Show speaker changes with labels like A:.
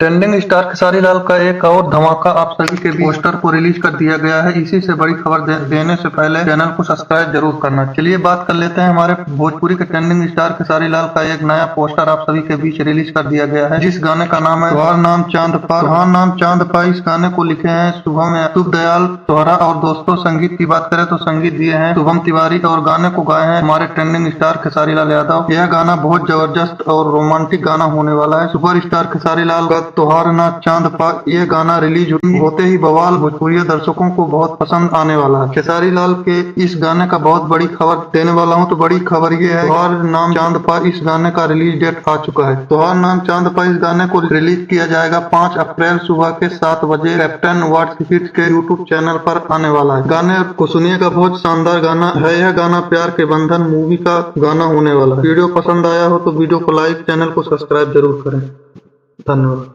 A: Trending star Khesari Lal का एक और धमाका आप सभी के बीच पोस्टर को रिलीज कर दिया गया है। इसी से बड़ी खबर देने से पहले चैनल को सब्सक्राइब जरूर करना। चलिए बात कर लेते हैं हमारे भोजपुरी के ट्रेंडिंग स्टार खेसारी लाल का एक नया पोस्टर आप सभी के बीच रिलीज कर दिया गया है, जिस गाने का नाम है तुम्हारा नाम चांद पा। इस गाने को लिखे हैं शुभम दयाल तोहरा और दोस्तों संगीत की बात करें तो संगीत दिए हैं शुभम तिवारी और गाने को गाए हैं हमारे ट्रेंडिंग स्टार खेसारी लाल यादव। यह गाना बहुत जबरदस्त और रोमांटिक गाना होने वाला है। सुपर स्टार खेसारी लाल का तोहार ना चांद पा ये गाना रिलीज होते ही बवाल भोजपुरी दर्शकों को बहुत पसंद आने वाला है। खेसारी लाल के इस गाने का बहुत बड़ी खबर देने वाला हूं, तो बड़ी खबर ये है तोहार नाम चांद पा इस गाने का रिलीज डेट आ चुका है। तोहार नाम चांद पा इस गाने को रिलीज किया जाएगा 5 अप्रैल सुबह के 7 बजे कैप्टन वाट्स हिट्स के यूट्यूब चैनल पर आने वाला है। गाने को सुनिएगा, बहुत शानदार गाना है। यह गाना प्यार के बंधन मूवी का गाना होने वाला है। वीडियो पसंद आया हो तो वीडियो को लाइक, चैनल को सब्सक्राइब जरूर करें। धन्यवाद।